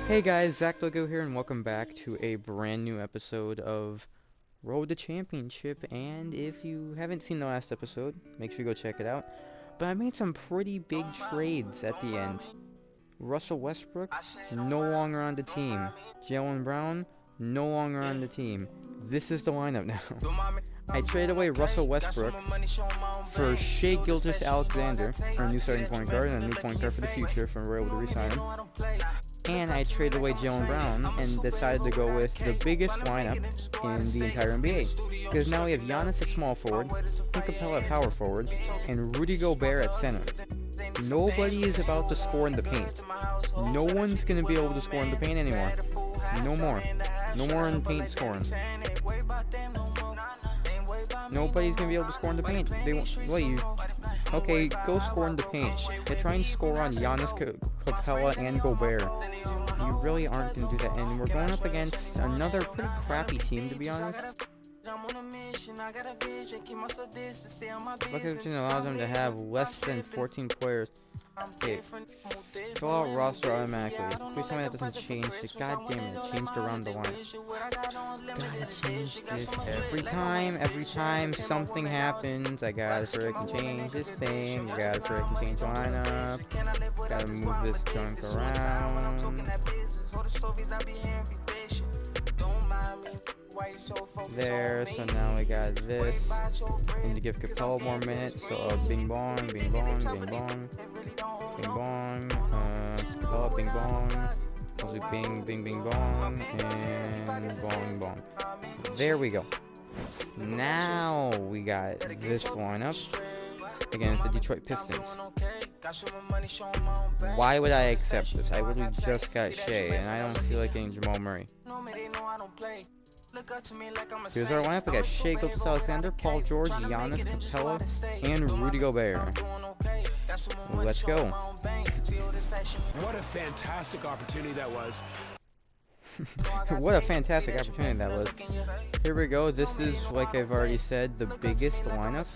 Hey guys, ZachTheLego here, and welcome back to a brand new episode of Road to Championship. And if you haven't seen the last episode, make sure you go check it out. But I made some pretty big trades at the end. Russell Westbrook, no longer on the team. Jaylen Brown, no longer on the team. This is the lineup now. I traded away Russell Westbrook for Shai Gilgeous-Alexander, our new starting point guard, and a new point guard for the future, if we're able to re-sign him. And I traded away Jaylen Brown and decided to go with the biggest lineup in the entire NBA. Because now we have Giannis at small forward, Capela at power forward, and Rudy Gobert at center. Nobody is about to score in the paint. No one's going to be able to score in the paint anymore. No more. No more in paint scoring. Nobody's going to be able to score in the paint. They won't. Wait, you... Okay, go score in the paint. They try and score on Giannis, Capela, and Gobert. You really aren't going to do that. And we're going up against another pretty crappy team, to be honest. Look at allow them to have less than 14 players. Okay, fill out roster automatically. Please tell me that doesn't change it. God damn it, it changed around the line. Gotta change this every time something happens. I gotta frickin' change this thing. I gotta frickin' change the lineup. Gotta move this junk around. There, so now we got this. Need to give Capela more minutes, so bing bong, bing bong, bing bong, bing bong, Capela, bing bong, also bing, bing, bing bong, and bong, bong. There we go. Now we got this lineup against the Detroit Pistons. Why would I accept this? I literally just got Shai, and I don't feel like getting Jamal Murray. Here's our lineup. We got Shai Gilgeous-Alexander, Paul George, Giannis, Capela, and Rudy Gobert. Let's go. What a fantastic opportunity that was. What a fantastic opportunity that was. Here we go. This is, like I've already said, the biggest lineup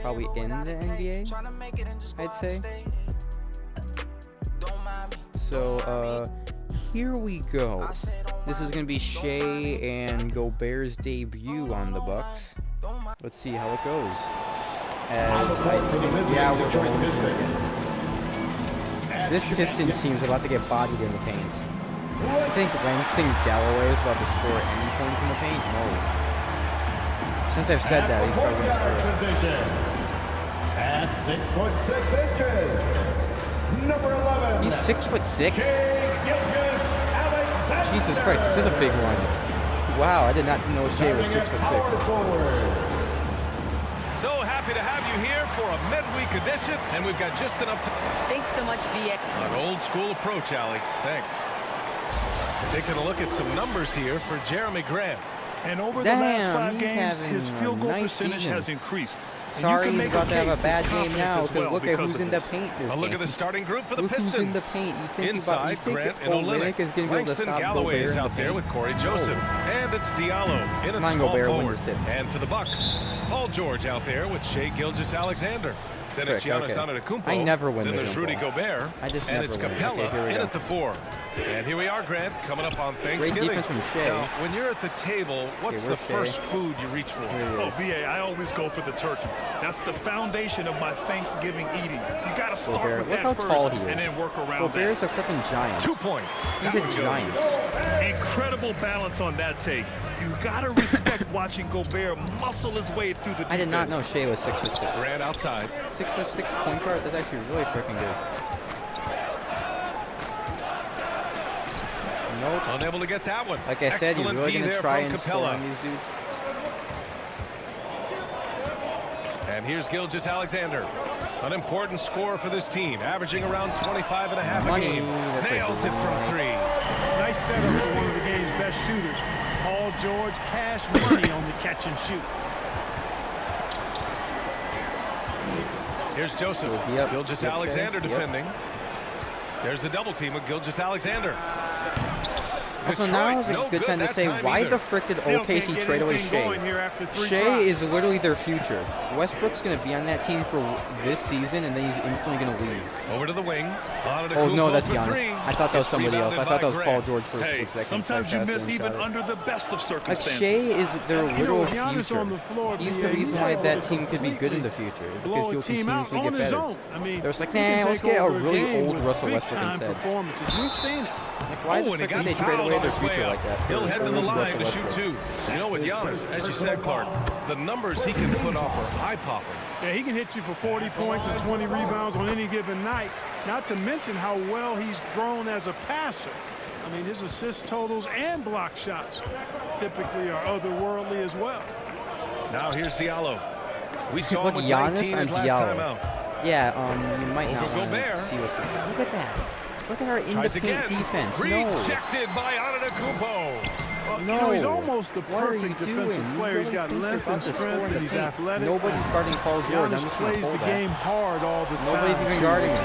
probably in the NBA, I'd say. So, here we go. This is going to be Shai and Gobert's debut on the Bucks. Let's see how it goes. Yeah, we're going to this Pistons team is about to get bodied in the paint. I think Langston Galloway is about to score any points in the paint. No. Since I've said that, he's probably going to score. At 6'6" number 11. He's 6'6". Jesus Christ, this is a big one. Wow, I did not know Shai was 6'6". So happy to have you here for a midweek edition, and we've got just enough time. Thanks so much, VA. An old school approach, Allie. Thanks. Taking a look at some numbers here for Jeremy Grant. And over the last 5 games, his field goal percentage has increased. Sorry, he's about to have a bad game now, because look at who's in the paint this game. Look at the starting group for the Pistons. Who's in the paint? You think Inside, Grant and Olynyk is going to be able to stop Galloway is out there with Corey Joseph. And it's Diallo in at small forward. And for the Bucks, Paul George out there with Shai Gilgeous-Alexander. Then it's Giannis Antetokounmpo. I never win. Then there's Rudy Gobert. And it's Capela in at the 4. And here we are, Grant, coming up on Thanksgiving. Great defense from Shai. Now, when you're at the table, what's the first food you reach for? Oh, BA, I always go for the turkey. That's the foundation of my Thanksgiving eating. You got to start with that first and then work around that. Gobert's a freaking giant. 2 points. He's a giant. Incredible balance on that take. You got to respect watching Gobert muscle his way through the defense. I did not know Shai was 6'6". Grant outside. 6'6" point guard. That's actually really freaking good. Nope. Unable to get that one. Like I said, you're really going to try and score Capela. on these dudes. And here's Gilgeous-Alexander. An important score for this team, averaging around 25 and a half a game. Nails it from 3. Nice setup for one of the game's best shooters. Paul George, cash money on the catch and shoot. Here's Joseph. Gilgeous-Alexander defending. There's the double team with Gilgeous-Alexander. Also, now is a good time to say, why the frick did OKC trade away Shea? Shea is literally their future. Westbrook's going to be on that team for this season, and then he's instantly going to leave. Over to the wing. Oh, no, that's Giannis. I thought that was somebody else. I thought that was Paul George for a split second. Sometimes you miss even under the best of circumstances. Shea is their literal future. He's the reason why that team could be good in the future, because you'll continuously get better. They're just like, nah, let's get a really old Russell Westbrook instead. We've seen it. Like, why the frick did they trade away their future like that? He'll head to the line to shoot two. You know, with Giannis, as you said, Clark, the numbers he can put off are eye-popping. Yeah, he can hit you for 40 points and 20 rebounds on any given night, not to mention how well he's grown as a passer. I mean, his assist totals and block shots typically are otherworldly as well. Now here's Diallo. We saw look, him with Giannis 19 his last time out. Yeah, you might not want to see what's look at that. Look at our independent defense. Rejected by Antetokounmpo. You know, he's almost the perfect defensive player. He's got length and strength, and he's athletic. Nobody's guarding Paul George. Giannis plays the game hard all the time. Nobody's even guarding him.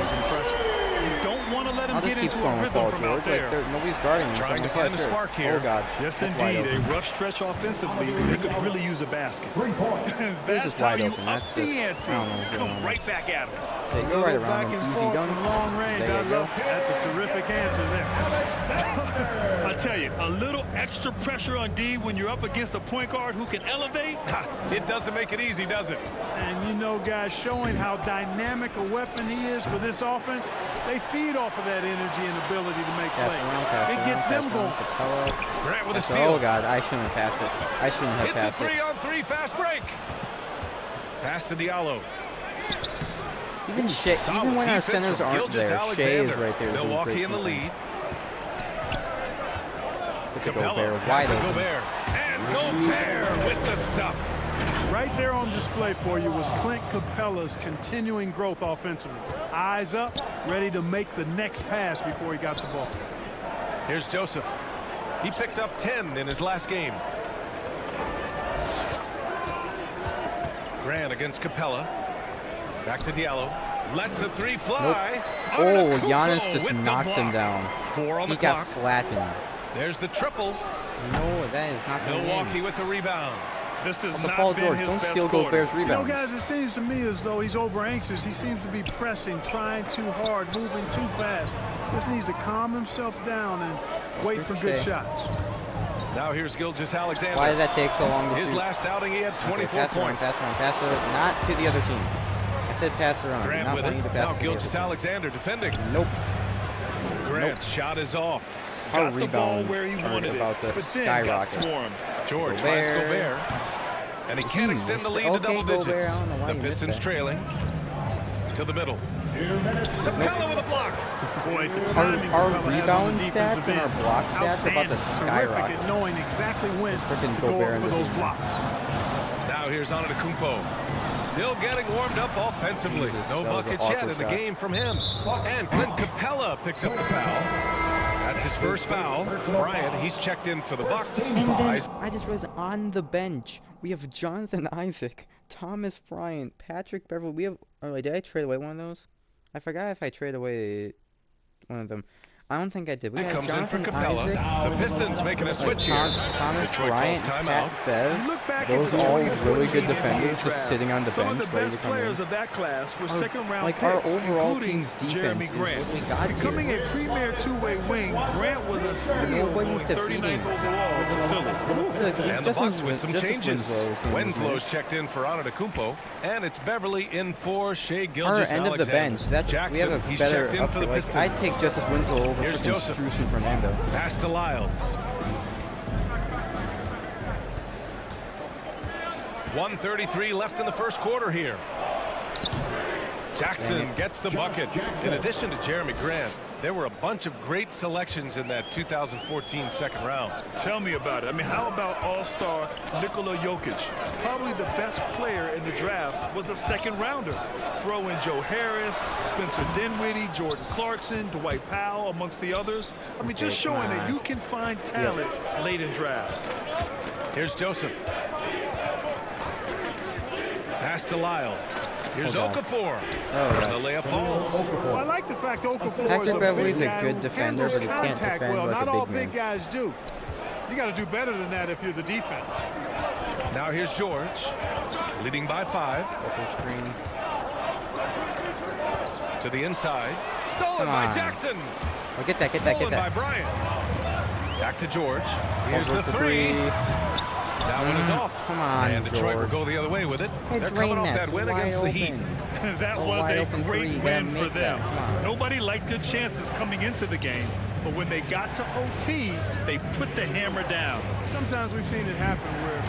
You don't want to let him get into a rhythm from out there. Nobody's guarding him. Trying to find the spark here. Oh, God. Yes, indeed. A rough stretch offensively. They could really use a basket. That's how you up the ante. Come right back at him. Hey, go right around him. Easy done. Long range. There you go. That's a terrific answer there. I tell you, a little extra pressure on D when you're up against a point guard who can elevate. It doesn't make it easy, does it? And you know, guys, showing how dynamic a weapon he is for this offense, they feed off of that energy and ability to make plays. It gets them going. Grant with a steal. Oh, God, I shouldn't have passed it. I shouldn't have passed it. It's a 3-on-3 fast break. Pass to Diallo. Even Shea, even when our centers aren't there, Shea is right there. Milwaukee in the lead. Look at Gobert, wide open. Gobert. And Gobert with the stuff. Right there on display for you was Clint Capela's continuing growth offensively. Eyes up, ready to make the next pass before he got the ball. Here's Joseph. He picked up 10 in his last game. Grant against Capela. Back to Diallo. Lets the three fly. Nope. Oh, Giannis just knocked him down. 4 on the clock. clock. He got flattened. There's the triple. No, that is not the Milwaukee with the rebound. This is not Paul George. Don't steal Gobert's rebound. You know, guys, it seems to me as though he's over anxious. He seems to be pressing, trying too hard, moving too fast. Just needs to calm himself down and wait for good shots. Now here's Gilgeous-Alexander. Why did that take so long to His shoot? last outing, he had 24 pass points. Pass around. Not to the other team. I said pass around. Grant not with it. to pass Now Gilgeous-Alexander defending. Nope. Grant's shot is off. Our Got the ball rebound where he wanted about it, the but then got skyrocket. swarmed. George finds Gobert. And he can't extend the lead to double digits. Gobert, I don't know why The Pistons that. trailing. To the middle. Capela with a block. Boy, the timing Our Capela has on rebound the stats defensive and our end. block stats are about to Outstanding. skyrocket. Terrific at knowing exactly when Frickin' to go Gobert up in for the those defense. blocks. Now here's Antetokounmpo. Still getting warmed up offensively. Jesus, No that was an buckets yet awkward in the shot. game from him. And Clint Capela picks up the foul. That's his first foul. Bryant, he's checked in for the Bucks. And then I just realized on the bench we have Jonathan Isaac, Thomas Bryant, Patrick Beverly. We have. Oh, wait, did I trade away one of those? I forgot if I traded away one of them. I don't think I did. We It have comes in for Jonathan Capela. Isaac, The Pistons making a switch here. Thomas Detroit Bryant, calls Pat timeout. Bev. Look back Those at the all 2014 really good NBA defenders just draft. sitting on the Some bench of the ready to best come in. players of that class were second-round Like picks, our overall including team's defense Jeremy is Grant. what we got Becoming here. a premier two-way wing, Grant was a steal Nobody's going defeating 39th him. overall to Philly. And the Bucks with some changes. Winslow's Winslow's checked in for Antetokounmpo, and it's Beverly in for Shea Our Gilgeous-Alexander. end of the bench. That's Jackson, we have a he's better. checked in for the Like, Pistons. I'd take Justice Winslow over Here's freaking Joseph. Strus and Fernando. Pass to Lyles. 1:33 left in the first quarter here. Jackson gets the bucket. In addition to Jeremy Grant, there were a bunch of great selections in that 2014 second round. Tell me about it. I mean, how about all-star Nikola Jokic? Probably the best player in the draft was a second-rounder. Throw in Joe Harris, Spencer Dinwiddie, Jordan Clarkson, Dwight Powell, amongst the others. I mean, just showing that you can find talent late in drafts. Here's Joseph. Pass to Lyles. Here's Okafor. Oh, And the layup falls. Well, I like the fact Okafor Hector is a Beverly's big a guy good who defender, handles but he can't contact defend well. like Not a all big big man. guys do. You got to do better than that if you're the defense. Now here's George, leading by 5. Screen. To the inside. Stolen by Jackson. Oh, get that. Stolen by Bryant. Back to George. Here's the 3. That one is off. Come on, and Detroit George. will go the other way with it. Hey, They're coming off that win against the Heat. That was a great win for them. Nobody liked their chances coming into the game, but when they got to OT, they put the hammer down. Sometimes we've seen it happen where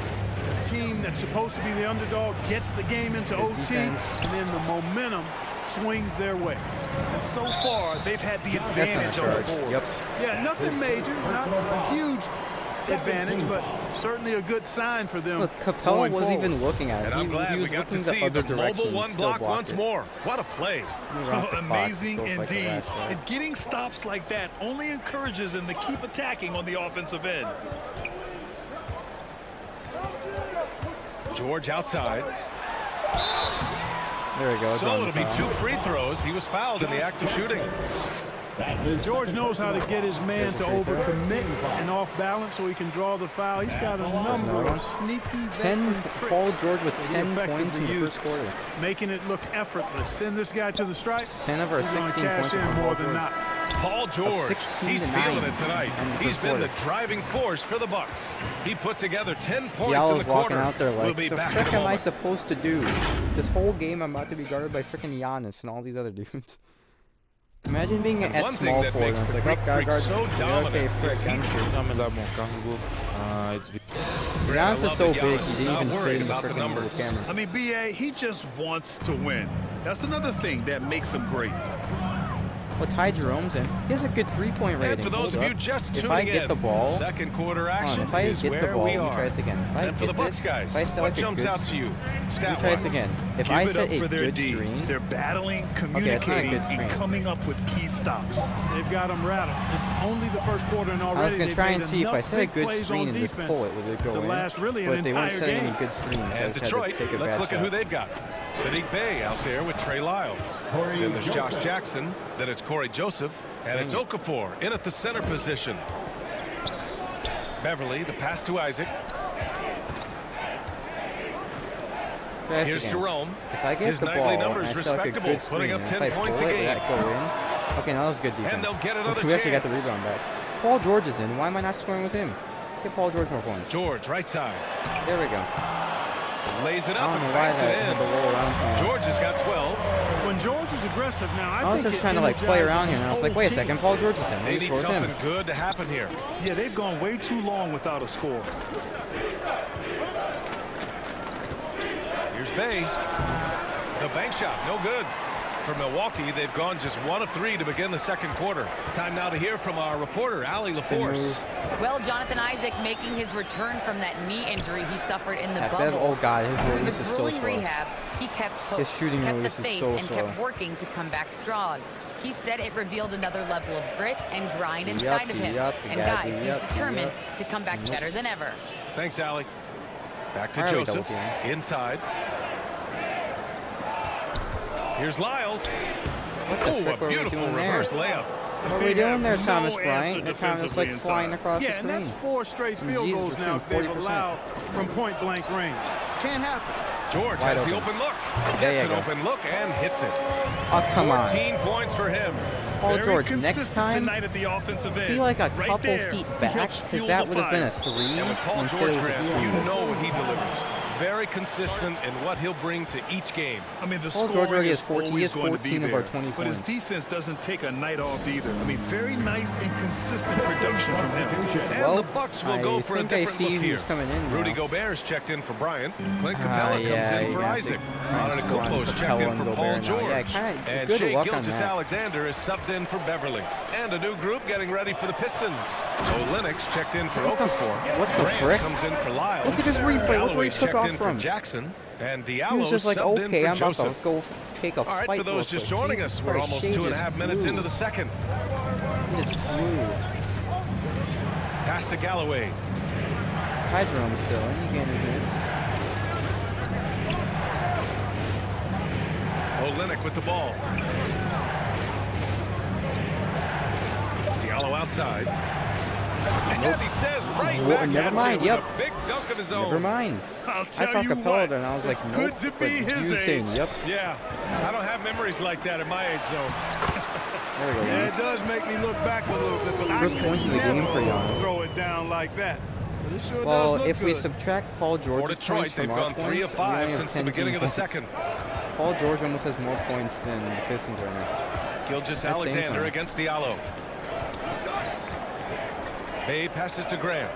a team that's supposed to be the underdog gets the game into OT, and then the momentum swings their way. And so far, they've had the advantage on the board. Yep. Yeah, nothing major, not a huge advantage, but certainly a good sign for them. Look, Capela wasn't even looking at it. And I'm glad he we was got to looking see the other the direction. mobile one block once more. What a play. Amazing indeed. And getting stops like that only encourages them to keep attacking on the offensive end. George outside. There we go. So it'll be 2 free throws. He was fouled in the act of shooting. George knows how to get his man to overcommit and off balance so he can draw the foul. He's got a number of sneaky Paul George with 10 points in the first quarter. Making it look effortless. Send this guy to the stripe. 10 of our 16 points in more than not. Paul George, he's feeling it tonight. He's been the driving force for the Bucks. He put together 10 points in the quarter. Walking out there like, we'll be the back frick am I supposed to do? This whole game I'm about to be guarded by frickin' Giannis and all these other dudes. Imagine being at small forward and it's like, oh, guard. So okay, frick, I'm Giannis is so big, he didn't even fit in the freaking little camera. I mean, BA, he just wants to win. That's another thing that makes him great. Well, Ty Jerome's in. He has a good three-point rating. And for those of you just tuning in, if I get the ball, second quarter action if I is get the where ball, we let me are. try this again. If I and for the Bucks guys, what jumps out to you? Let me try this again. If I set a good screen, they're battling, communicating, and coming up with key stops. They've got them rattled. It's only the first quarter, and already I was going to try and see if I set a good screen and just pull it, would it go in? But they weren't setting any good screens, so and Detroit, let's look at who they've got. Sadiq Bey out there with Trey Lyles. Then there's Josh Jackson. Then it's Corey Joseph. And it's Okafor in at the center position. Beverly, the pass to Isaac. Here's Jerome. If I get his the nightly ball numbers and I set like a respectable, good screen, putting up 10 if I points pull a it, game. that go in. Okay, now that was good defense. And they'll get another we actually got chance. the rebound back. Paul George is in. Why am I not scoring with him? Get Paul George more points. George, right side. There we go. Lays it I up don't and know why backs that it had in. to roll around. George has got 12. When George is aggressive now, I was think just trying to like play around here, and I was like, wait a second, Paul George is in. They need something good to happen here. Yeah, they've gone way too long without a score. Here's Bey. The bank shot, no good. For Milwaukee, they've gone just 1 of 3 to begin the second quarter. Time now to hear from our reporter, Allie LaForce. Well, Jonathan Isaac making his return from that knee injury he suffered in the bubble. Oh, God, his release is so slow. During the rehab, he kept hope, his shooting kept release the is faith, so and slow. kept working to come back strong. He said it revealed another level of grit and grind inside of him. And guys, he's determined to come back better than ever. Thanks, Allie. Back to Joseph. Inside. Here's Lyles. Oh, a beautiful reverse layup. What are we doing there, Thomas Bryant? They're kind of just like flying across the screen. And that's 4 straight field goals now they've allowed from point-blank range. Can't happen. George has the open look. Gets an open look and hits it. Oh, come on. 14 points for him. Paul George, next time, at the offensive end. be like a couple feet back, because that would have been a 3. And with Paul George, you know what he delivers. Very consistent in what he'll bring to each game. I mean, the Paul George already has 14. He has 14 of our 20 but his defense doesn't take a night off either. I mean, very nice and consistent production from him. And the Bucks will go for a different look here. Coming in Rudy Gobert's checked in for Bryant. Clint Capela comes in for Isaac. Antetokounmpo's checked in for Paul George. And Shai Gilgeous-Alexander is subbed in for Beverly. And a new group getting ready for the Pistons. Olynyk checked in for Okafor. What the frick? Comes in for Lyles. Look at this replay. Look where he took off from. Jackson. And Diallo he was just like, okay, I'm about to go take a flight. All right, for those just joining us, we're almost 2.5 minutes into the second. He just flew. Pass to Galloway. Ty Jerome still, and he gained his minutes. Olynyk with the ball. Diallo outside. And he says right back never mind. Yep. A big dunk of his own. Never mind. I thought Capela, and I was like, nope. Good to be his age. Saying, yep. Yeah. I don't have memories like that at my age, though. There we go. Yeah, it does make me look back a little bit, but first points of the game for Giannis. Throw it down like that. But it sure well, does look if good. we subtract Paul George's For Detroit, points from they've our gone 3 of 5 since the beginning of the second. Paul George almost has more points than the Pistons right now. Gilgeous-Alexander against Diallo. Bay passes to Grant.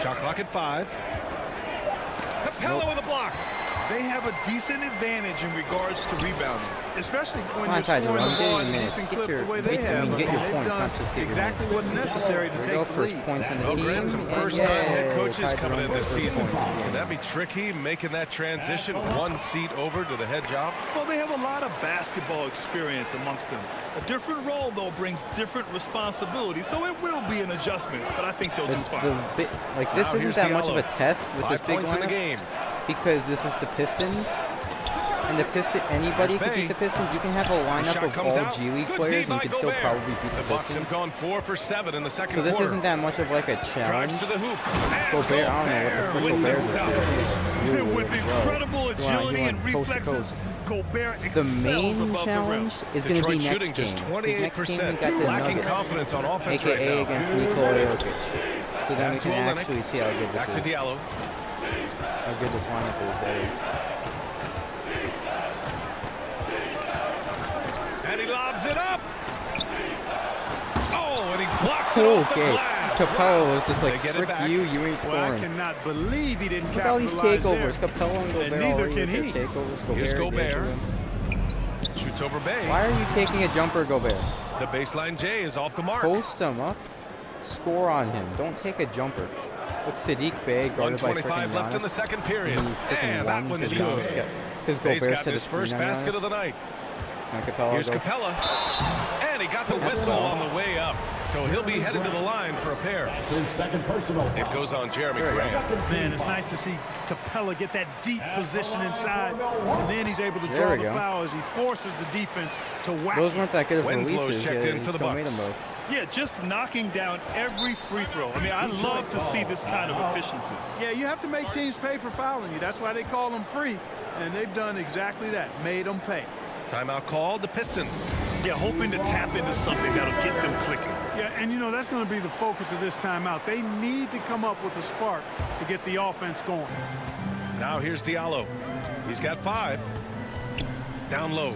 Shot clock at 5. Capela with a block. They have a decent advantage in regards to rebounding, especially when Come on, you're scoring the ball at a minutes. decent Get clip your, the way they have. get your They've points, done not just get exactly your what's necessary to take the first lead. points in the Well, team. Grant, some first-time head coaches Ty coming in Jerome this first season. points. Can that be tricky, making that transition one seat over to the head job? Well, they have a lot of basketball experience amongst them. A different role, though, brings different responsibilities, so it will be an adjustment, but I think they'll do fine. Like, this isn't that much of a test with this 5 big points in the game. because this is the Pistons. And anybody could beat the Pistons. You can have a lineup of all G League players and you can still probably beat the Bucks Pistons. have gone 4 for 7 in the second So this quarter. isn't that much of like a challenge. Drives to the hoop. Gobert, I don't know what the frick Gobert's doing. With incredible agility and reflexes, Gobert The excels main above the challenge rim. is going to be Detroit next shooting game. just 'Cause next game we 28%, got the lacking Nuggets, confidence on offense aka right now. against Nikola Jokic. So then Pass we to can Olynyk. actually see how good this Back to is. Diallo. How good this lineup is, that is. And he lobs it up. Oh, and he blocks it off the Okay, glass. Capela was just like, They get it frick back. you ain't Well, I scoring. cannot believe he didn't Look at all these capitalize takeovers. there. Capela and Gobert neither already can with he. their takeovers. Here's Gobert did to Gobert. him. Shoots over Bay. Why are you taking a jumper, Gobert? The baseline J is off the mark. Post him up. Score on him. Don't take a jumper. Look, Sadiq Bey guarded by freaking 1:25 left in the Giannis. second period. And that one's good. Because Bay's Gobert got set his a first screen on basket Giannis. of the night. Capela Here's go. Capela. And he got the whistle on the way up. So he'll be headed to the line for a pair. His second personal It foul. goes on Jeremy Grant. Man, it's nice to see Capela get that deep position inside, and then he's able to There draw we the go. foul as he forces the defense to whack. Those weren't that good of Winslow's releases. checked in he for the still made Bucks. them both. Yeah, just knocking down every free throw. I mean, I love to see this kind of efficiency. Yeah, you have to make teams pay for fouling you. That's why they call them free, and they've done exactly that, made them pay. Timeout called. The Pistons. Yeah, hoping to tap into something that'll get them clicking. Yeah, and you know, that's going to be the focus of this timeout. They need to come up with a spark to get the offense going. Now here's Diallo. He's got 5. Down low.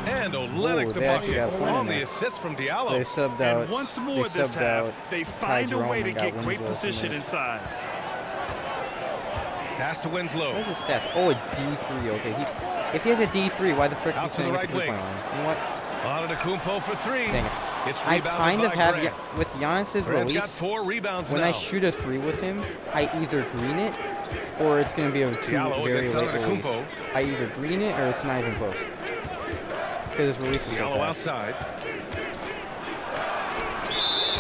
And Olynyk the they actually bucket got a point on in the there. assist from They Diallo. subbed out. And once they more this subbed half, out they Ty find a Jerome way to and got get great Winslow position from this. inside. Pass to Winslow. Where's his stats? Oh, a D3. Okay, if he has a D3, why the frick is Out he to saying the the right three-point wing. line? You know what? Antetokounmpo for 3. Dang it. It's I rebounded kind of by have Grant. with Giannis's Grant's got release. 4 rebounds When now. I shoot a 3 with him, I either green it or it's going to be a Diallo very against late release. Antetokounmpo. I either green it or it's not even close. Because his release is so Diallo fast. outside.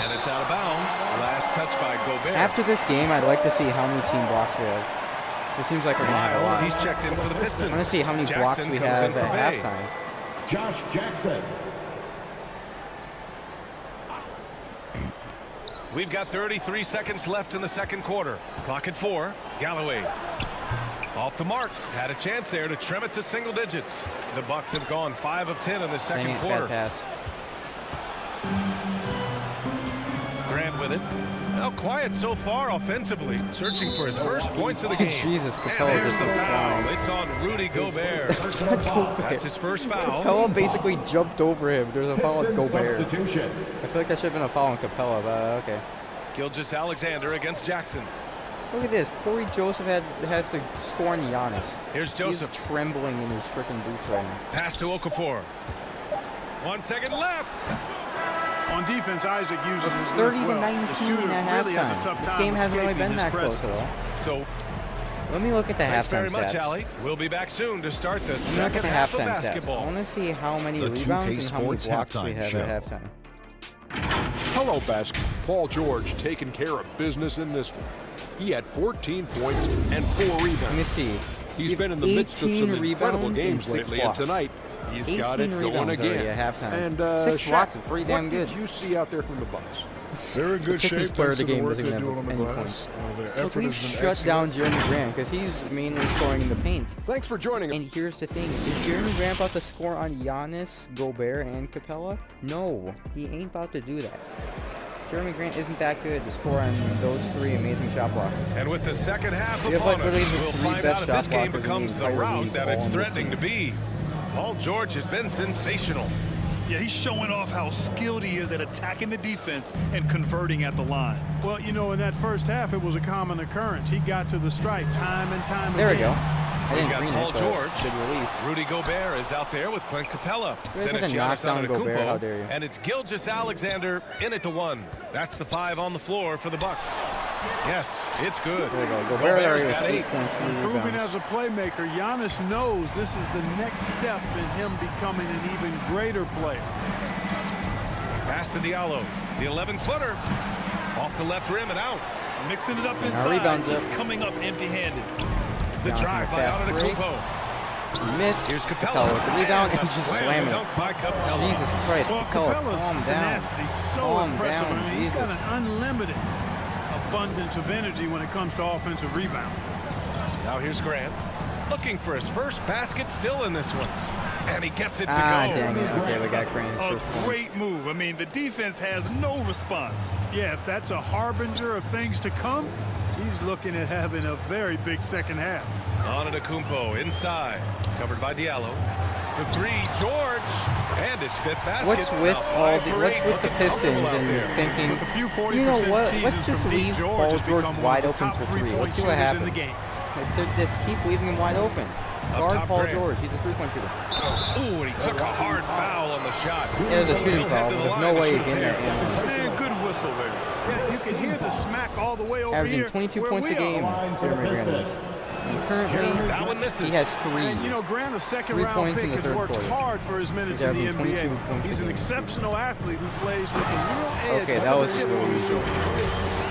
And it's out of bounds. Last touch by Gobert. After this game, I'd like to see how many team blocks we have. It seems like we're going to have a Miles, lot. he's checked in for the Pistons. I want to see how many blocks Jackson we comes have in for at Bay. halftime. Josh Jackson. We've got 33 seconds left in the second quarter. Clock at 4. Galloway. Off the mark. Had a chance there to trim it to single digits. The Bucks have gone 5 of 10 in the second Dang it, quarter. bad pass. Grant with it. Well, quiet so far offensively. Searching for his first points of the game. Jesus, And Capela there's just the goes foul. flying. It's on Rudy Gobert. That's his first foul. Capela basically jumped over him. There's a foul on Pistons Gobert. substitution. I feel like that should have been a foul on Capela, but okay. Gilgeous-Alexander against Jackson. Look at this. Corey Joseph has to score on Giannis. Here's Joseph. He's trembling in his freaking boots right now. Pass to Okafor. 1 second left. On defense, Isaac uses his 30 to well. 19 The shooter at really has a halftime. tough This time game hasn't really escaping been his that close presence. at all. So, Let me look at the thanks very halftime much, stats. Ali. We'll be back soon to start the Let me look second at the half of halftime stats. I basketball. want to see how many The rebounds 2K and how many Sports blocks we halftime have show. at halftime. Hello, basketball. Paul George taking care of business in this one. he had 14 points and 4 rebounds. Let me see. He's been in the midst of some incredible games lately, and tonight he's got it going again. At halftime. And 6 blocks is pretty damn good. What did you see out there from the Bucks? They're in good shape. Player of the game work doesn't they're have doing on the any glass. points. Their Look, effort we've has been shut down excellent. Jeremy Grant because he's mainly scoring in the paint. Thanks for joining us. And here's the thing. Is Jeremy Grant about to score on Giannis, Gobert, and Capela? No, he ain't about to do that. Jeremy Grant isn't that good to score on those 3 amazing shot blockers. And with the second half We have, upon like, us, literally the we'll 3 find best out if this shot game blockers in the becomes the entire route league that all it's on this threatening to team. be. Paul George has been sensational. Yeah, he's showing off how skilled he is at attacking the defense and converting at the line. Well, you know, in that first half, it was a common occurrence. He got to the stripe time and time There we again. go. I We didn't got green Paul it, but George. good release. Rudy Gobert is out there with Clint Capela. You guys Then have it's to knock Giannis down Gobert, how dare you. Antetokounmpo. And it's Gilgeous-Alexander in at the 1. That's the 5 on the floor for the Bucks. Yes, it's good. There we go. Gobert already with got 8 8. points, 3 Improving rebounds. as a playmaker, Giannis knows this is the next step in him becoming an even greater player. Pass to Diallo. The 11-footer. Off the left rim and out. Mixing it up Now inside, rebounds just up. coming up empty-handed. The Johnson drive by fast break. Antetokounmpo. Miss. Here's Capela Capela. with the rebound and a just slam slamming dunk it. by Capela. Jesus Christ, Well, Capela, Capela's calm down. tenacity is so Calm impressive. down, I mean, he's got Jesus. an unlimited abundance of energy when it comes to offensive rebound. Now here's Grant. Looking for his first basket, still in this one. And he gets it to Ah, go. dang it. Okay, we got Grant's A first points. great move. I mean, the defense has no response. Yeah, if that's a harbinger of things to come, he's looking at having a very big second half. Antetokounmpo inside. Covered by Diallo. For 3, George. And his 5th basket. What's with Now all 5 the for what's 8, with the looking Pistons comfortable out and there. thinking, With a few 40% you know what? seasons Let's just from Deep leave George Paul has George become one wide of the open top for 3. three-point Let's see what shooters in happens. the game. Like, just keep leaving him wide open. Guard top Paul frame. George. He's a 3-point shooter. Ooh, and he took a hard foul on the shot. Yeah, there's a shooting He'll head foul, to but the there's line no way to you shoot get there. that. Man, good whistle there. Yeah, you can hear the smack all the way over Averaging here. 22 where points a we are. game. Line for the Jeremy Grant is. Pistons. And currently, That one misses. he has 3. And, you know, Grant, a 3 second-round points in pick, the has third worked quarter. hard for his minutes He's in the averaging 22 NBA. points He's a an game. exceptional athlete who plays with a real edge. Okay, that under was the just rim. really easy.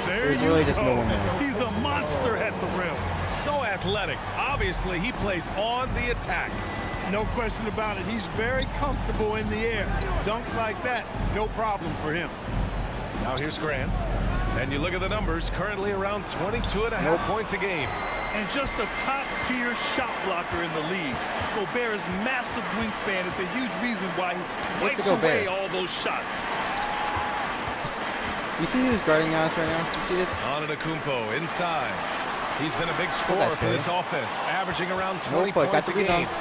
There There's you really just go. no one there. He's a monster at the rim. So athletic. Obviously, he plays on the attack. No question about it. He's very comfortable in the air. Dunks like that, no problem for him. Now here's Grant. And you look at the numbers, currently around 22.5 points a game. And just a top-tier shot blocker in the league. Gobert's massive wingspan is a huge reason why he Look at wipes away Gobert. all those shots. You see who's guarding Giannis right now? You see this? Antetokounmpo inside. He's been a big scorer that for shit. this offense, averaging around 20 Nope, but got points a the rebound. game.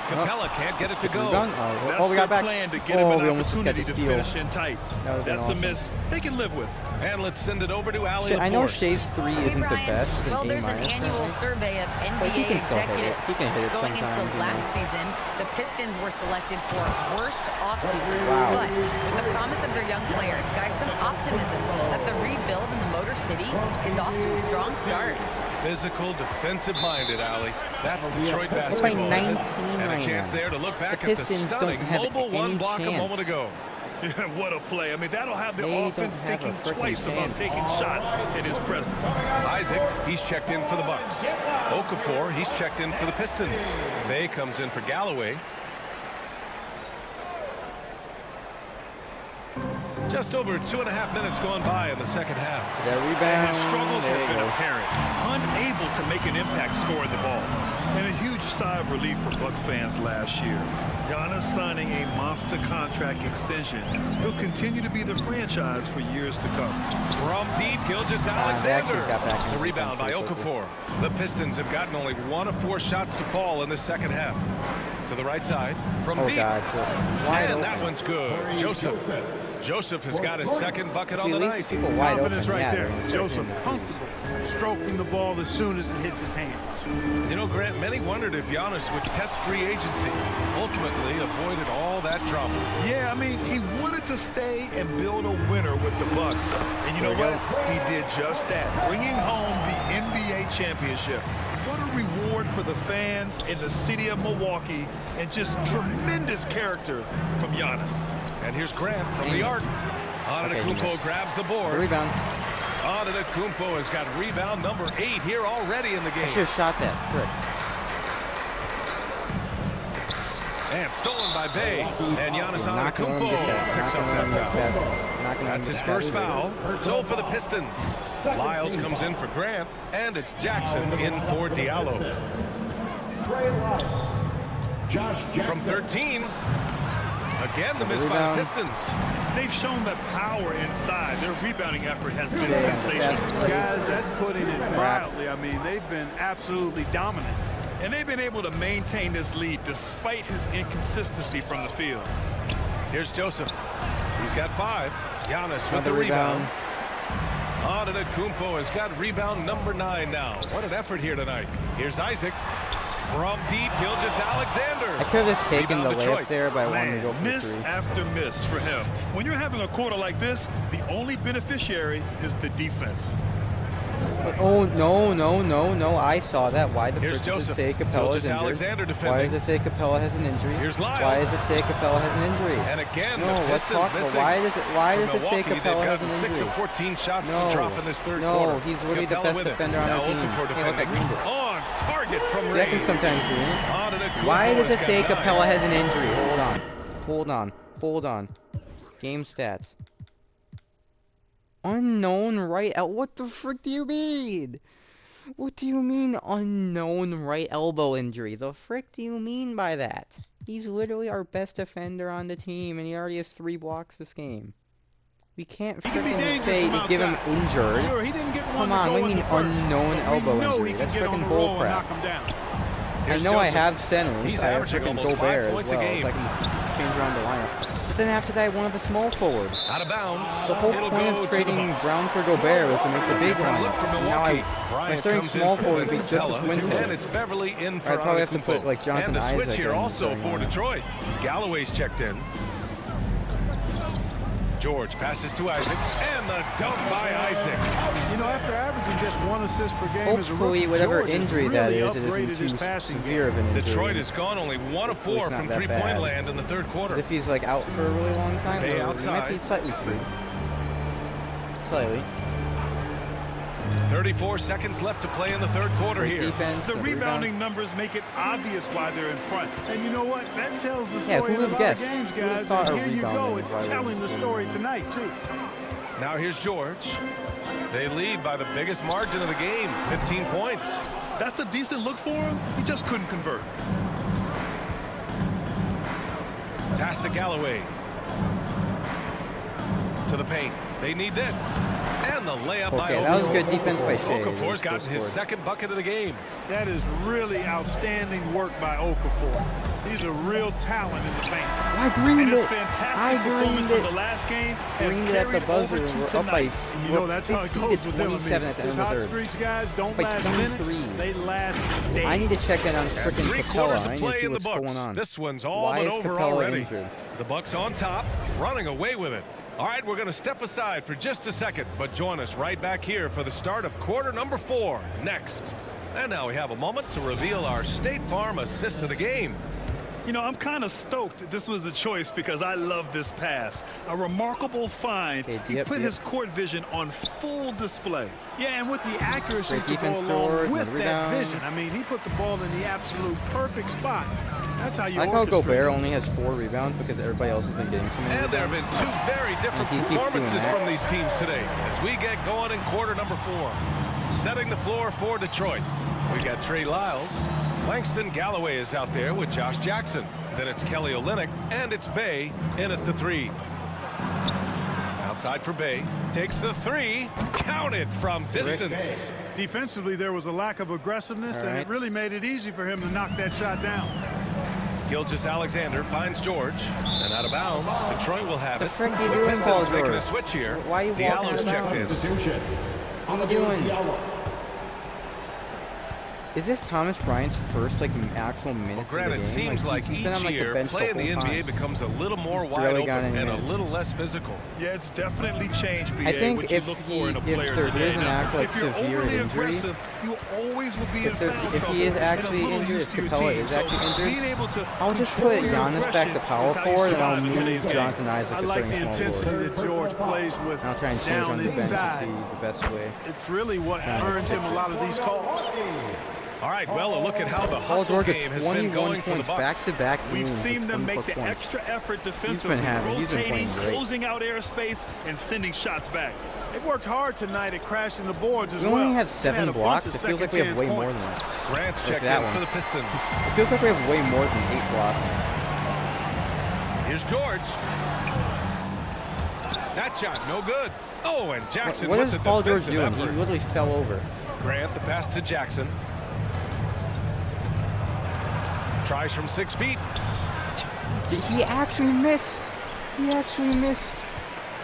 Capela can't get it to go. Rebound? That's Oh, we got their back. plan to get him Oh, an we almost just got opportunity the to steal. finish in tight. That would've been That's awesome. a miss they can live with. And let's send it over to Allie Shit, I know LaForce. Shay's 3 isn't the Brian, best. It's well, an there's an A-minus annual currently. survey of But he NBA can still hit it. executives. He can hit it Going sometimes, into you know. last season, the Pistons were selected for worst offseason. Wow. But with the promise of their young players, guys, some optimism that the rebuild in the Motor City is off to a strong start. Physical, defensive-minded, Allie. That's Detroit By basketball. 19 And a right chance now. there to look back The at the Pistons stunning don't have mobile any one block a chance. moment ago. What a play. I mean, that'll have the They offense don't have a thinking frickin' twice about chance. taking shots in his presence. Isaac, he's checked in for the Bucks. Okafor, he's checked in for the Pistons. Bay comes in for Galloway. Just over 2.5 minutes gone by in the second half. That And rebound. his struggles There have you been go. apparent. Unable to make an impact scoring the ball. And a huge sigh of relief for Bucks fans last year. Giannis signing a monster contract extension. He'll continue to be the franchise for years to come. From deep, they Gilgeous-Alexander. actually got back into The rebound by defense pretty Okafor. The Pistons have gotten only 1 of 4 shots to fall in the second half. To the right side, from Oh, deep. God. Just wide And open. that one's good. Joseph has got his second bucket on He the leaves night. people wide open. Confidence right Yeah, there. they're gonna start Joseph hitting the comfortable stroking the ball as soon as it hits his hands. You know, Grant, many wondered if Giannis would test free agency. Ultimately, avoided all that drama. Yeah, I mean, he wanted to stay and build a winner with the Bucks. And you know what? He did just that, bringing home the NBA championship. What a reward for the fans in the city of Milwaukee, and just tremendous character from Giannis. And here's Grant from the Dang it. arc. Okay, he Antetokounmpo missed. grabs the The board. rebound. Antetokounmpo has got rebound number 8 here already in the game. I should have shot that. Frick. And stolen by Bay. And Giannis Antetokounmpo picks up that foul. That's his first foul. So for the Pistons, Lyles comes in for Grant, and it's Jackson in for Diallo. From 13. Again, the miss by the Pistons. They've shown that power inside. Their rebounding effort has been sensational. Guys, that's putting it mildly. I mean, they've been absolutely dominant. And they've been able to maintain this lead despite his inconsistency from the field. Here's Joseph. He's got 5. Giannis with the rebound. Antetokounmpo has got rebound number 9 now. What an effort here tonight. Here's Isaac. From deep, Gilgeous-Alexander. I could have just taken the layup there, but I wanted to go for miss 3. after miss for him. When you're having a quarter like this, the only beneficiary is the defense. But, oh, no. I saw that. Why the frick does it say Capela is injured? Why does it say Capela has an injury? Here's Lyles. Why does it say Capela has an injury? And again, no, let's talk about why does it say Capela has an injury? 6 of 14 shots to drop in this third quarter. No, he's really the best defender on the team. Hey, look, I greened it. On target from See, I can sometimes green it. Why does it say Capela has an injury? Hold on. Game stats. Unknown right elbow. What the frick do you mean? What do you mean unknown right elbow injury? The frick do you mean by that? He's literally our best defender on the team, and he already has 3 blocks this game. We can't freaking say give him injured. Sure, he didn't get one. Come on, what do you mean unknown elbow injury? That's freaking bullcrap. I know I have centers. He's I have averaging freaking almost 5 Gobert as points a well, game. so I can change around the lineup. But then after that, I want to have a small forward. Out of bounds. The whole point of trading Brown for Gobert was to make the big one. Now my starting small forward would be just as Winslow. And it's Beverly in for I'd probably have to put like Jonathan Isaac. And the switch here also for lineup. Detroit. Galloway's checked in. George passes to Isaac, and the dunk by Isaac. You know, after averaging just 1 assist per game as a rookie, hopefully whatever George injury really that is, it upgraded isn't his too passing severe of an injury. Detroit has gone only 1 of 4 from three-point land in the third quarter. If he's like out for a really long time, Bay or outside. he might be slightly screwed. Slightly. 34 seconds left to play in the third quarter here. Defense, The rebounding numbers make it obvious why they're in front. And you know what? That tells the Yeah, story who of a would've lot of guessed? games, Who would've guys. thought And a here you rebounding go. is It's why they're telling the story tonight, too. Now here's George. They lead by the biggest margin of the game, 15 points. That's a decent look for him. He just couldn't convert. Pass to Galloway. To the paint. They need this. And the layup by Okafor. That was good defense by Shea. Okafor's gotten his second bucket of the game. That is really outstanding work by Okafor. He's a real talent in the paint. I greened it. Fantastic performance from the last game. Greened it at the buzzer, and we're up by You know, that's how it goes with them. 27 at the end of the hot third. streaks, guys, don't By last 23. minutes. They last days. I need to check in on freaking Capela. I need to see in the what's books. going on. This one's all Why but is over Capela already. injured? The Bucks on top, running away with it. All right, we're going to step aside for just a second, but join us right back here for the start of quarter number 4 next. And now we have a moment to reveal our State Farm assist of the game. You know, I'm kind of stoked this was a choice because I love this pass. A remarkable find. He put his court vision on full display. Yeah, and with the accuracy to go along with that vision. I mean, he put the ball in the absolute perfect spot. That's how you I like how Gobert only has 4 rebounds because everybody else has been getting so many And there have been 2 very different performances from these teams today as we get going in quarter number 4. Setting the floor for Detroit. We got Trey Lyles. Langston Galloway is out there with Josh Jackson. Then it's Kelly Olynyk, and it's Bay in at the 3. Outside for Bay. Takes the 3. Counted from distance. Defensively, there was a lack of aggressiveness, and it really made it easy for him to knock that shot down. Gilgeous-Alexander finds George, and out of bounds. Detroit will have it. The frick are you doing, Paul George? Making a switch here. Why are you walking Diallo's checked in. What are you doing? Is this Thomas Bryant's first like actual minutes Well, Grant, of the game? it seems like he's each been on, like, year, the bench play in the NBA becomes a little more wide open and a little less physical. Yeah, it's definitely changed, BA, I think what you if look for in a player there today. is an actual like, severe injury, you always will be in foul if trouble he is and actually a little injured, used if to your Capela team. is actually injured, I'll just control put your Giannis back to aggression power is how you forward and I'll survive in today's move game. Jonathan Isaac I to like the starting small intensity forward. that George plays with And I'll try and change down on the bench to inside. see the best way. It's really what earns him a lot of these calls. All right, well, a look at how the Paul hustle George game at has been 21 going for the points Bucks. back-to-back We've games seen with them 20 make the plus points. extra effort defensively, he's been rotating, playing great. closing out airspace, and sending shots back. They worked hard tonight at crashing the boards as We well. only have They had 7 a blocks. bunch It of feels like we have second way chance more points. than that. Grant's Like checked that in one. for the Pistons. It feels like we have way more than 8 blocks. Here's George. That shot, no good. Oh, and Jackson What with is the Paul George defensive doing? effort. He literally fell over. Grant, the pass to Jackson. Tries from 6 feet. He actually missed. He actually missed.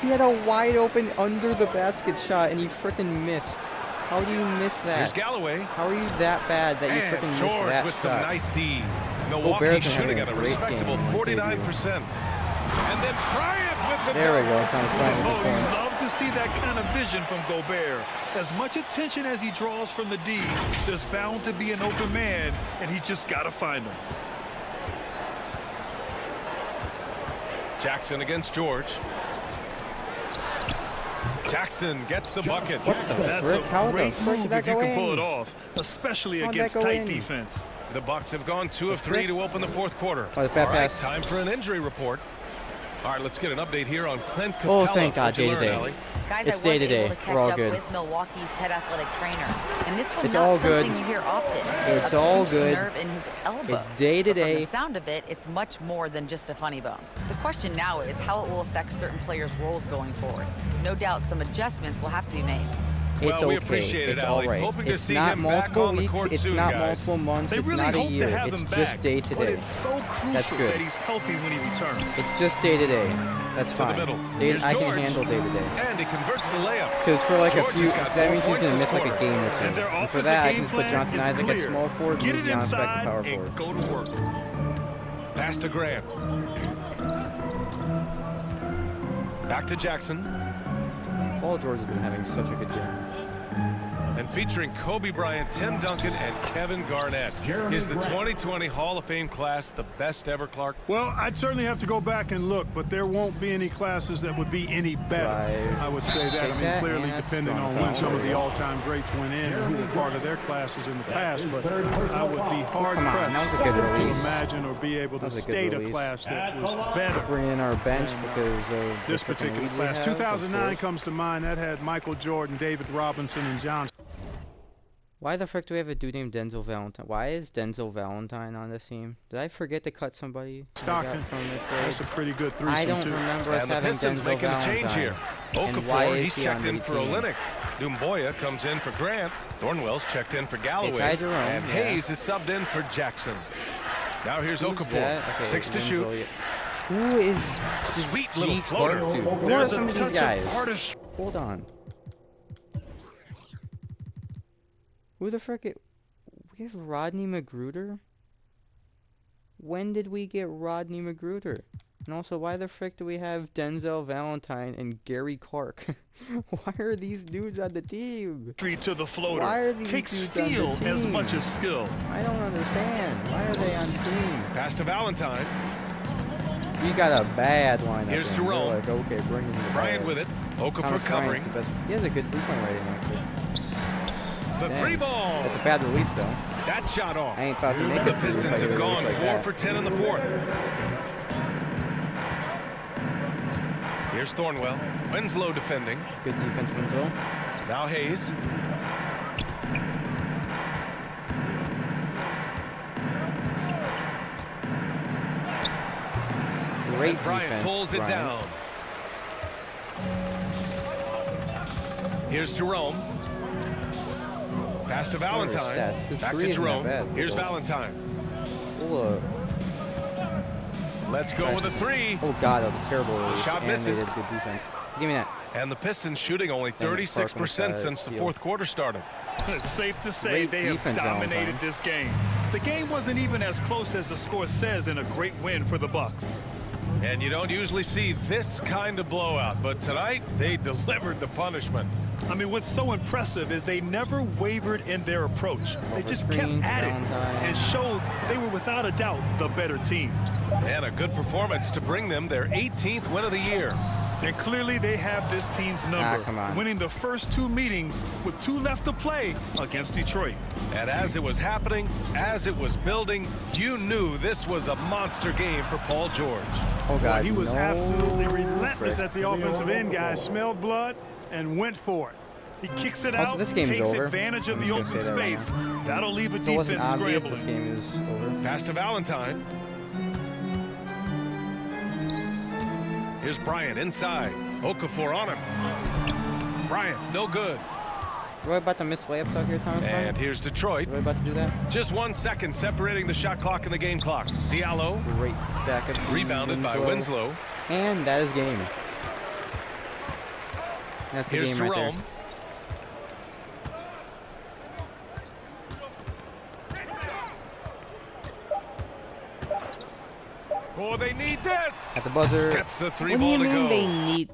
He had a wide open under the basket shot and he freaking missed. How do you miss that? Here's Galloway. How are you that bad that you And freaking missed George that with some shot? nice D. Milwaukee Gobert's been shooting having at a a great respectable game on his 49%. And then Bryant with the There we go. dunk. Thomas Bryant with the Oh, you points. love to see that kind of vision from Gobert. As much attention as he draws from the D, there's bound to be an open man, and he just got to find him. Jackson against George. Jackson gets the bucket. What the That's frick? How a the great frick move did that if you go can pull it in? off, especially How'd against that go tight in? defense. The Bucks have gone 2 of 3 frick? to open the 4th quarter. Oh, the bad All right, pass. time for an injury report. All right, let's get an update here on Clint Capela. Oh, thank God, What'd you learn, day-to-day. Allie? Guys, It's I was day-to-day. able to catch We're all up good. with Milwaukee's head athletic trainer. And this was It's not all good. something you hear often. It's A all pinched good. nerve in his elbow. It's day-to-day. But from the sound of it, it's much more than just a funny bone. The question now is how it will affect certain players' roles going forward. No doubt some adjustments will have to be made. It's Well, we okay. appreciate it, It's Allie. all right. Hoping to It's see not him back multiple on the weeks. court It's soon, not guys. multiple months. They It's really not a hope to year. have It's him just back, day to but day. it's so crucial That's good. that he's healthy when he returns. It's just day to day. That's To the fine. middle. Day, Here's I can George. handle day to day. And he converts the layup. Because for like a George few, has got that 4 means he's points gonna this miss like a quarter. game or And two. their And for offensive that, I game can just put plan Jonathan is Isaac at clear. small forward and Get move it Giannis back to inside power and forward. go to work. Pass to Grant. Back to Jackson. Paul George has been having such a good game. And featuring Kobe Bryant, Tim Duncan, and Kevin Garnett. Is the 2020 Hall of Fame class the best ever, Clark? Well, I'd certainly have to go back and look, but there won't be any classes that would be any better. Right. I would say that. Take I mean, that, clearly and that's depending strong on when foul. some of the all-time greats went in and who were part of their classes in the past, but I would be Come on, hard-pressed that was a good to release. imagine or be able to That was a good state a release. class that was better. Bring in our bench because of This the freaking particular lead we class. have, 2009 of course. comes to mind. That had Michael Jordan, David Robinson, and John. Why the frick do we have a dude named Denzel Valentine? Why is Denzel Valentine on this team? Did I forget to cut somebody that I got Stockton. from the That's trade? a pretty good I threesome, don't too. remember us And the having Pistons Denzel making a Valentine. change here. And why Okafor, is he's he checked on in the for team? Olynyk. Dumboya comes in for Grant. Thornwell's checked in for Galloway. Ty Jerome, and yeah. Hayes is subbed in for Jackson. Now here's Who's Okafor. that? Okay, 6 to Denzel, shoot. yeah. Who is this Sweet G. little Clark floater. dude? Who are There's some a of these touch of guys? artistry. Hold on. Who the frick? We have Rodney Magruder? When did we get Rodney Magruder? And also, why the frick do we have Denzel Valentine and Gary Clark? Why are these dudes on the team? To the floater. Why are these Takes dudes on the feel as team? much as skill. I don't understand. Why are they on the team? Pass to Valentine. We got a bad lineup. Here's and Jerome. we're like, okay, bring him the Bryant ball. with it. Okafor Thomas covering. Bryant's the best. He has a good three-point rating, actually. The Dang. 3 ball. That's a bad release, though. That shot off. I ain't about to make The a three if I Pistons get a have gone release like 4 that. for 10 in the 4th. Here's Thornwell. Winslow defending. Good defense, Winslow. Now Hayes. Great Bryant defense, pulls it Bryant. down. Here's Jerome. Pass to Valentine. stats. His Back three to isn't that Jerome. bad. Here's Valentine. Oh, Let's go with a 3. oh God, that was a terrible release. Shot and they misses. did good defense. Give me that. And the Pistons shooting only 36% since the fourth quarter started. It's safe to say they have dominated this game. The game wasn't even as close as the score says, and a great win for the Bucks. And you don't usually see this kind of blowout, but tonight they delivered the punishment. I mean, what's so impressive is they never wavered in their approach. They just kept at it and showed they were without a doubt the better team. And a good performance to bring them their 18th win of the year. And clearly they have this team's number, winning the first 2 meetings with 2 left to play against Detroit. And as it was happening, as it was building, you knew this was a monster game for Paul George. Oh, God, he was absolutely relentless at the offensive end, guys. Smelled blood and went for it. He kicks it out, takes advantage of the open space. That'll leave a defense scrambling. This game is over. Pass to Valentine. Here's Bryant inside. Okafor on him. Bryant, no good. We're about to miss layups out here, Thomas. And here's Detroit. We're about to do that. Just 1 second separating the shot clock and the game clock. Diallo. Great backup. Rebounded by Winslow. And that is game. That's the game right there. Oh, they need this. At the buzzer. Gets the 3 What do ball you to mean go. they need?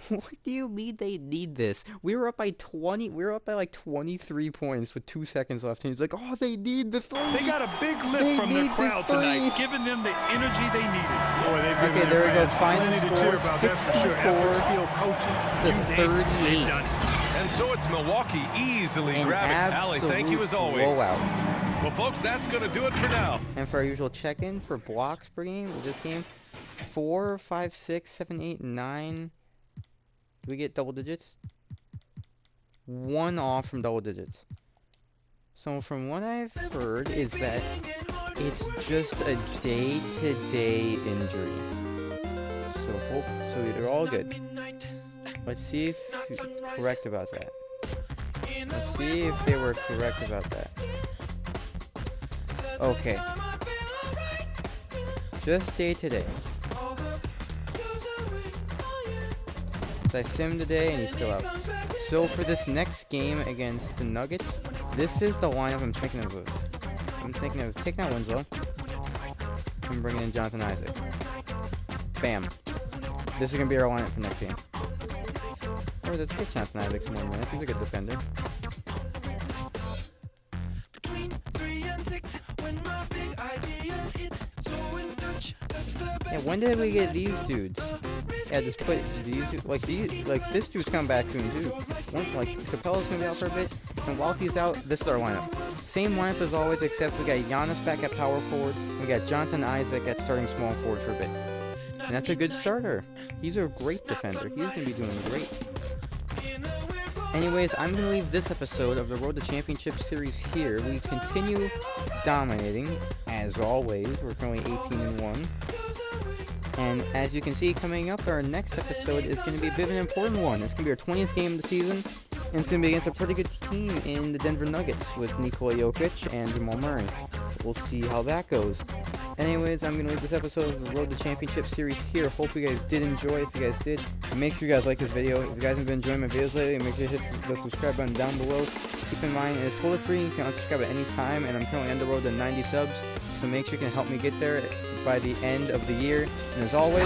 What do you mean they need this? We were up by 20. We were up by like 23 points with 2 seconds left, and he's like, "Oh, they need the 3." They got a big lift from their crowd tonight, giving them the energy they needed. Boy, they've given okay, there we go. Final score: 64 to 38. And so it's Milwaukee easily grabbing Allie. Thank you as always. Blowout. Well, folks, that's going to do it for now. And for our usual check-in for blocks per game with this game, 4, 5, 6, 7, 8, 9. Do we get double digits? 1 off from double digits. So from what I've heard is that it's just a day-to-day injury. So they're all good. Let's see if you're correct about that. Let's see if they were correct about that. Okay. Just day-to-day. So I simmed today and he's still out. So for this next game against the Nuggets, this is the lineup I'm thinking of. I'm thinking of taking out Winslow and bringing in Jonathan Isaac. Bam. This is going to be our lineup for next game. Or let's get Jonathan Isaac some more minutes. He's a good defender. Yeah, when did we get these dudes? Yeah, just put these like this dude's coming back soon too. Like Capela's gonna be out for a bit, and while he's out, this is our lineup. Same lineup as always, except we got Giannis back at power forward. We got Jonathan Isaac at starting small forward for a bit, and that's a good starter. He's a great defender. He's gonna be doing great. Anyways, I'm gonna leave this episode of the Road to Championship series here. We continue dominating as always. We're currently 18-1. And as you can see, coming up, our next episode is going to be a bit of an important one. It's going to be our 20th game of the season, and it's going to be against a pretty good team in the Denver Nuggets with Nikola Jokic and Jamal Murray. We'll see how that goes. Anyways, I'm going to leave this episode of the Road to Championship series here. Hope you guys did enjoy. If you guys did, make sure you guys like this video. If you guys have been enjoying my videos lately, make sure you hit the subscribe button down below. Keep in mind, it's totally free. You can unsubscribe at any time, and I'm currently on the road to 90 subs. So make sure you can help me get there by the end of the year. And as always,